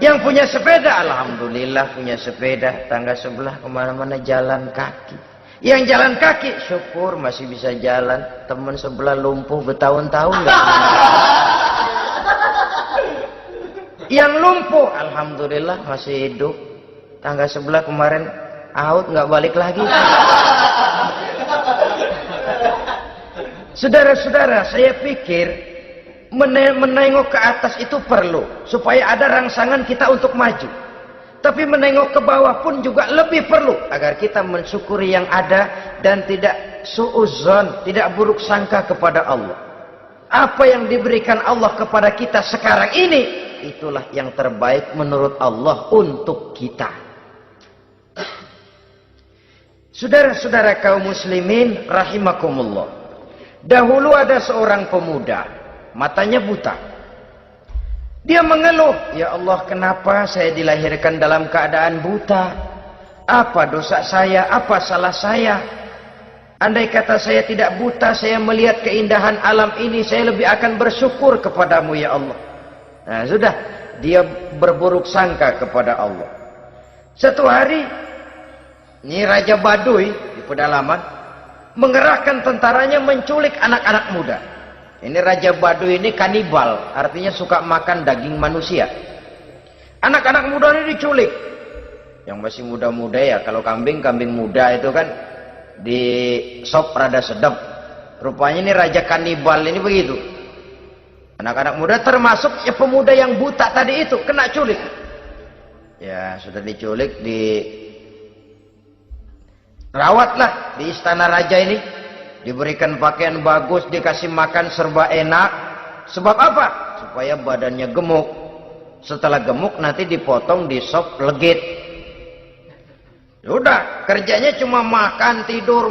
Yang punya sepeda, alhamdulillah punya sepeda. Tangga sebelah kemana-mana jalan kaki. Yang jalan kaki, syukur masih bisa jalan. Teman sebelah lumpuh bertahun-tahun nggak. Yang lumpuh, alhamdulillah masih hidup. Tangga sebelah kemarin out, nggak balik lagi. Saudara-saudara, saya pikir menengok ke atas itu perlu supaya ada rangsangan kita untuk maju. Tapi menengok ke bawah pun juga lebih perlu agar kita mensyukuri yang ada dan tidak suudzon, tidak buruk sangka kepada Allah. Apa yang diberikan Allah kepada kita sekarang ini, itulah yang terbaik menurut Allah untuk kita. Saudara-saudara kaum muslimin rahimakumullah. Dahulu ada seorang pemuda, matanya buta. Dia mengeluh, ya Allah, kenapa saya dilahirkan dalam keadaan buta? Apa dosa saya? Apa salah saya? Andai kata saya tidak buta, saya melihat keindahan alam ini, saya lebih akan bersyukur kepadamu ya Allah. Nah sudah, dia berburuk sangka kepada Allah. Satu hari, ini Raja Baduy di pedalaman mengerahkan tentaranya menculik anak-anak muda. Ini Raja Baduy ini kanibal, artinya suka makan daging manusia. Anak-anak muda ini diculik. Yang masih muda-muda ya, kalau kambing muda itu kan di sop rada sedap. Rupanya ini Raja kanibal ini begitu. Anak-anak muda termasuk ya pemuda yang buta tadi itu kena culik. Ya sudah diculik, rawatlah di istana raja ini, diberikan pakaian bagus, dikasih makan serba enak. Sebab apa? Supaya badannya gemuk. Setelah gemuk nanti dipotong di sop legit. Udah, kerjanya cuma makan tidur,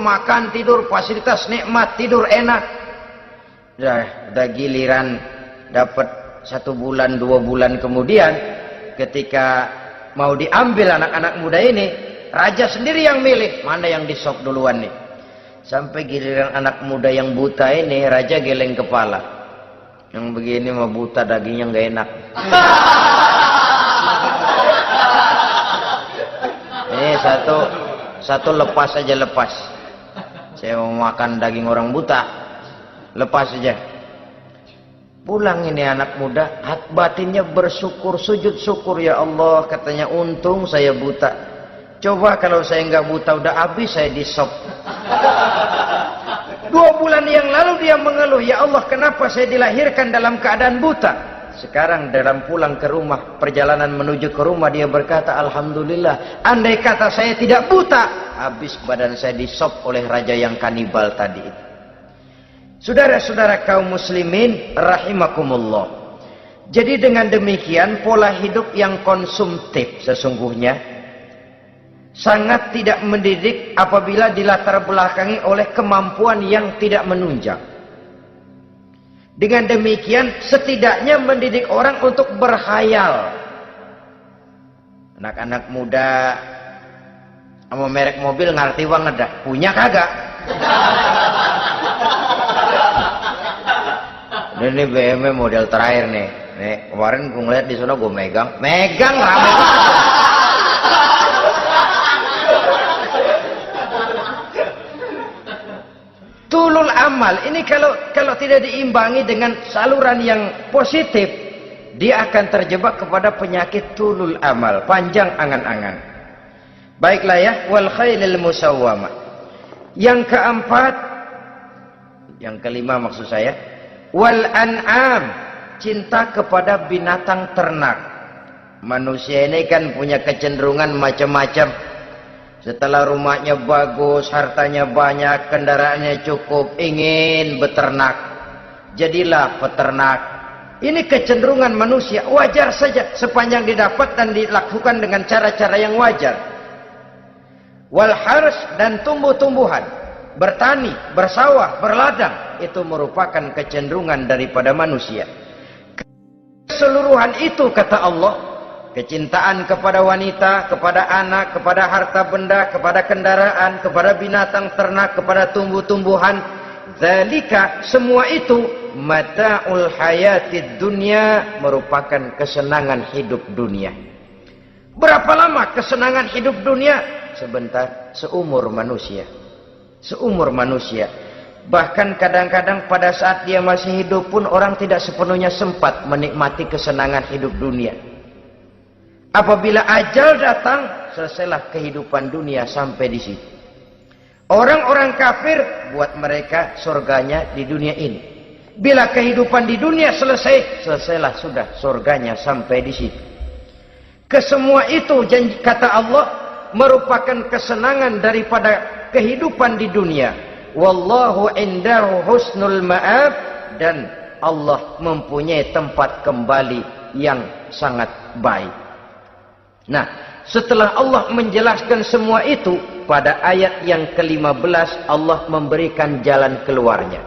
fasilitas nikmat, tidur enak. Udah giliran dapat 1 bulan 2 bulan kemudian, ketika mau diambil anak-anak muda ini, raja sendiri yang milih mana yang disop duluan nih. Sampai giliran anak muda yang buta ini, raja geleng kepala. Yang begini mah buta, dagingnya nggak enak. Ini satu lepas aja, lepas. Saya mau makan daging orang buta, lepas aja. Pulang ini anak muda, batinnya bersyukur, sujud syukur, ya Allah, katanya untung saya buta. Coba kalau saya nggak buta udah habis saya disop. 2 bulan yang lalu dia mengeluh, ya Allah, kenapa saya dilahirkan dalam keadaan buta? Sekarang dalam pulang ke rumah, perjalanan menuju ke rumah, dia berkata, alhamdulillah, andai kata saya tidak buta, habis badan saya disop oleh raja yang kanibal tadi itu. Saudara-saudara kaum muslimin rahimakumullah. Jadi dengan demikian pola hidup yang konsumtif sesungguhnya sangat tidak mendidik apabila dilatar belakangi oleh kemampuan yang tidak menunjang. Dengan demikian setidaknya mendidik orang untuk berkhayal. Anak-anak muda sama merek mobil ngerti banget dah, punya kagak? Ini BMW model terakhir nih, Nih, kemarin gue ngeliat di sana gue megang rame banget. Tulul amal ini kalau tidak diimbangi dengan saluran yang positif, dia akan terjebak kepada penyakit tulul amal, panjang angan-angan. Baiklah ya, wal khailil musawwamah. Yang keempat, yang kelima maksud saya, wal an'am, cinta kepada binatang ternak. Manusia ini kan punya kecenderungan macam-macam. Setelah rumahnya bagus, hartanya banyak, kendaraannya cukup, ingin beternak. Jadilah peternak. Ini kecenderungan manusia, wajar saja sepanjang didapat dan dilakukan dengan cara-cara yang wajar. Wal hars, dan tumbuh-tumbuhan, bertani, bersawah, berladang, itu merupakan kecenderungan daripada manusia. Keseluruhan itu kata Allah, kecintaan kepada wanita, kepada anak, kepada harta benda, kepada kendaraan, kepada binatang ternak, kepada tumbuh-tumbuhan, zalika, semua itu mata'ul hayatid dunya, merupakan kesenangan hidup dunia. Berapa lama kesenangan hidup dunia? Sebentar, seumur manusia. Seumur manusia. Bahkan kadang-kadang pada saat dia masih hidup pun orang tidak sepenuhnya sempat menikmati kesenangan hidup dunia. Apabila ajal datang, selesailah kehidupan dunia sampai di situ. Orang-orang kafir, buat mereka surganya di dunia ini. Bila kehidupan di dunia selesai, selesailah sudah surganya sampai di situ. Kesemua itu janji kata Allah merupakan kesenangan daripada kehidupan di dunia. Wallahu indahu husnul ma'ab, dan Allah mempunyai tempat kembali yang sangat baik. Nah, setelah Allah menjelaskan semua itu, pada ayat yang ke-15 Allah memberikan jalan keluarnya.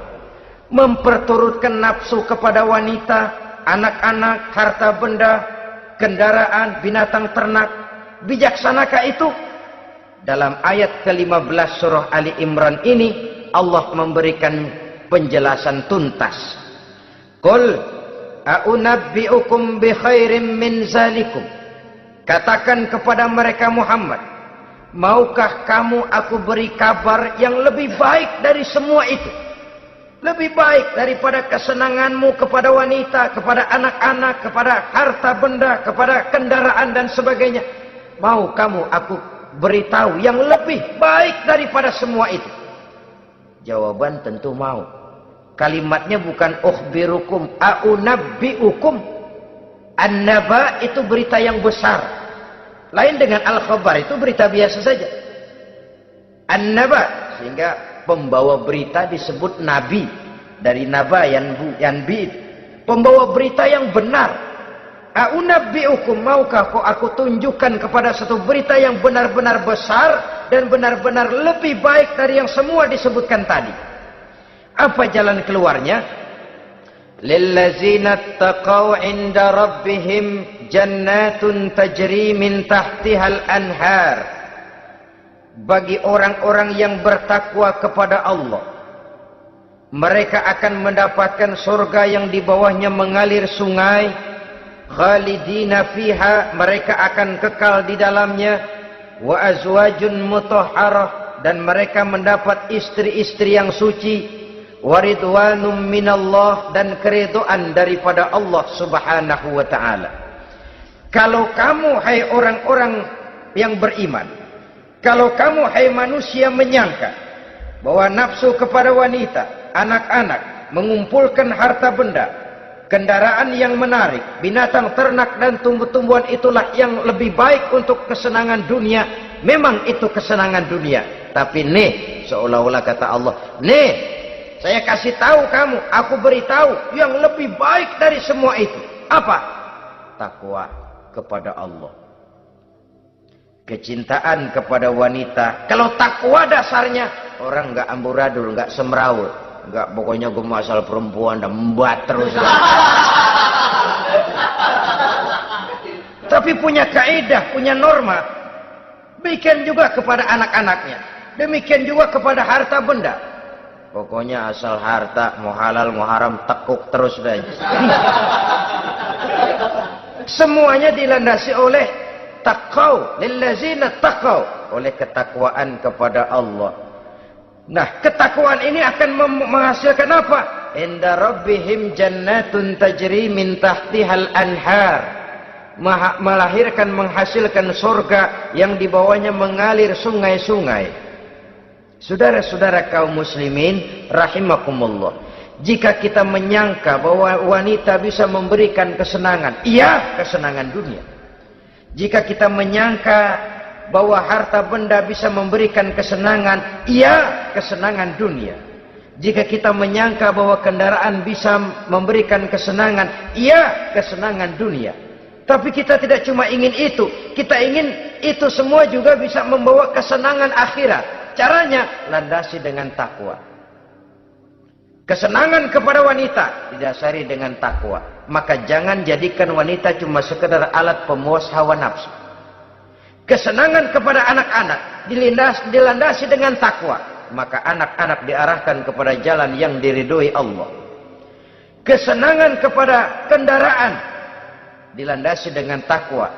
Memperturutkan nafsu kepada wanita, anak-anak, harta benda, kendaraan, binatang ternak. Bijaksanakah itu? Dalam ayat ke-15 surah Ali Imran ini Allah memberikan penjelasan tuntas. Qul a'unabbi'ukum bi khairim min zalikum. Katakan kepada mereka Muhammad, maukah kamu aku beri kabar yang lebih baik dari semua itu? Lebih baik daripada kesenanganmu kepada wanita, kepada anak-anak, kepada harta benda, kepada kendaraan dan sebagainya. Mau kamu aku beritahu yang lebih baik daripada semua itu? Jawaban tentu mau. Kalimatnya bukan ukhbirukum, a'unabbi'ukum. An-naba itu berita yang besar. Lain dengan al-khabar, itu berita biasa saja. An-naba, sehingga pembawa berita disebut nabi. Dari naba yanbi, pembawa berita yang benar. A'unabbi'ukum, maukah aku tunjukkan kepada satu berita yang benar-benar besar dan benar-benar lebih baik dari yang semua disebutkan tadi. Apa jalan keluarnya? Lillazina taqaw 'inda rabbihim jannatun tajri min tahtihal anhar. Bagi orang-orang yang bertakwa kepada Allah, mereka akan mendapatkan surga yang di bawahnya mengalir sungai. Khalidina fiha, mereka akan kekal di dalamnya. Wa azwajun mutahharah, dan mereka mendapat istri-istri yang suci. Waridwanum minallah, dan keridhaan daripada Allah subhanahu wa ta'ala. Kalau kamu hai orang-orang yang beriman, kalau kamu hai manusia menyangka bahwa nafsu kepada wanita, anak-anak, mengumpulkan harta benda, kendaraan yang menarik, binatang ternak dan tumbuh-tumbuhan itulah yang lebih baik untuk kesenangan dunia. Memang itu kesenangan dunia. Tapi nih, seolah-olah kata Allah, nih, saya kasih tahu kamu, aku beritahu yang lebih baik dari semua itu. Apa? Takwa kepada Allah. Kecintaan kepada wanita. Kalau takwa dasarnya, orang nggak amburadul, nggak semrawut. Enggak, pokoknya gue masalah perempuan dan membuat terus. Tapi punya kaidah, punya norma. Demikian juga kepada anak-anaknya. Demikian juga kepada harta benda. Pokoknya asal harta, mau halal, mau haram, tekuk terus. Semuanya dilandasi oleh taqau, lillazina taqau, oleh ketakwaan kepada Allah. Nah, ketakwaan ini akan menghasilkan apa? Inda rabbihim jannatun tajri min tahtihal anhar. Melahirkan, menghasilkan surga yang di bawahnya mengalir sungai-sungai. Saudara-saudara kaum muslimin rahimakumullah, jika kita menyangka bahwa wanita bisa memberikan kesenangan, iya, kesenangan dunia. Jika kita menyangka bahwa harta benda bisa memberikan kesenangan, iya, kesenangan dunia. Jika kita menyangka bahwa kendaraan bisa memberikan kesenangan, iya, kesenangan dunia. Tapi kita tidak cuma ingin itu, kita ingin itu semua juga bisa membawa kesenangan akhirat. Caranya landasi dengan takwa. Kesenangan kepada wanita didasari dengan takwa. Maka jangan jadikan wanita cuma sekedar alat pemuas hawa nafsu. Kesenangan kepada anak-anak dilandasi dengan takwa. Maka anak-anak diarahkan kepada jalan yang diridhoi Allah. Kesenangan kepada kendaraan dilandasi dengan takwa.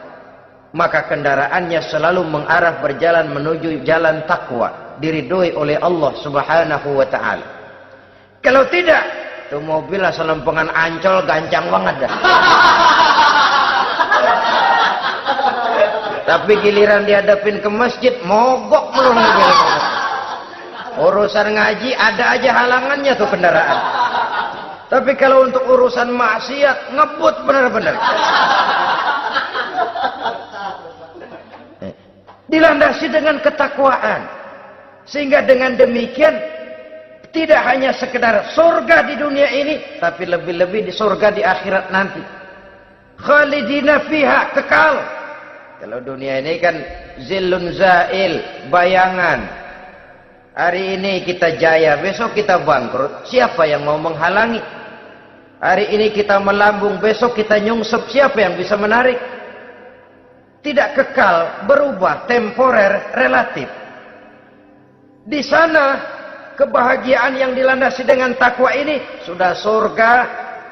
Maka kendaraannya selalu mengarah berjalan menuju jalan takwa, diridhoi oleh Allah Subhanahu wa taala. Kalau tidak, tuh mobil asal lempengan Ancol gancang banget dah. Tapi giliran dihadapin ke masjid, mogok melulu mobil. Urusan ngaji ada aja halangannya tuh kendaraan. Tapi kalau untuk urusan maksiat, ngebut benar-benar. Dilandasi dengan ketakwaan. Sehingga dengan demikian tidak hanya sekedar surga di dunia ini, tapi lebih-lebih di surga di akhirat nanti. Khalidina fiha, kekal. Kalau dunia ini kan zillun zail, bayangan. Hari ini kita jaya, besok kita bangkrut. Siapa yang mau menghalangi? Hari ini kita melambung, besok kita nyungsep. Siapa yang bisa menarik? Tidak kekal, berubah, temporer, relatif. Di sana kebahagiaan yang dilandasi dengan takwa ini sudah surga,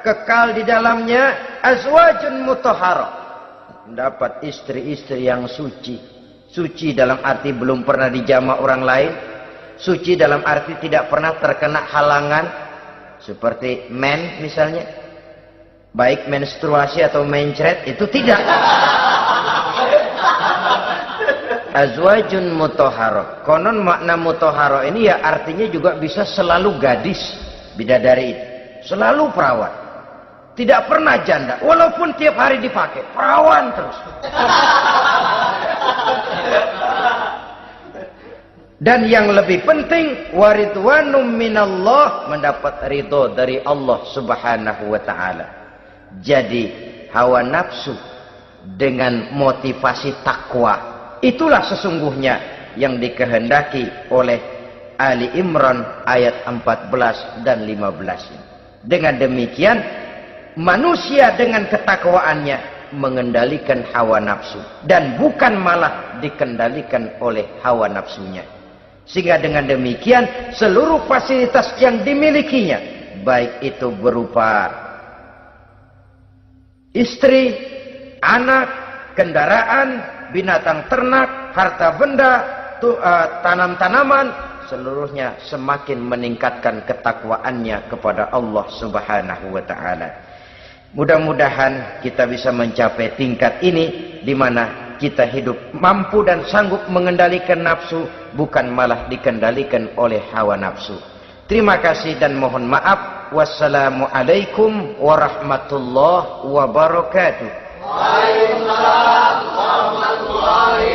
kekal di dalamnya, azwajun mutahharah. Mendapat istri-istri yang suci. Suci dalam arti belum pernah dijamah orang lain. Suci dalam arti tidak pernah terkena halangan. Seperti men misalnya. Baik menstruasi atau mencret, itu tidak. Azwajun mutahharah. Konon makna mutahharah ini ya artinya juga bisa selalu gadis, bidadari itu. Selalu perawan. Tidak pernah janda. Walaupun tiap hari dipakai. Perawan terus. Dan yang lebih penting, waridwanum minallah, mendapat ridho dari Allah Subhanahu wa taala. Jadi hawa nafsu dengan motivasi takwa, itulah sesungguhnya yang dikehendaki oleh Ali Imran ayat 14 dan 15. Dengan demikian, manusia dengan ketakwaannya mengendalikan hawa nafsu dan bukan malah dikendalikan oleh hawa nafsunya. Sehingga dengan demikian seluruh fasilitas yang dimilikinya, baik itu berupa istri, anak, kendaraan, binatang ternak, harta benda, tanam-tanaman, seluruhnya semakin meningkatkan ketakwaannya kepada Allah Subhanahu wa taala. Mudah-mudahan kita bisa mencapai tingkat ini di mana kita hidup mampu dan sanggup mengendalikan nafsu, bukan malah dikendalikan oleh hawa nafsu. Terima kasih dan mohon maaf. Wassalamualaikum warahmatullahi wabarakatuh. Waalaikumsalam warahmatullahi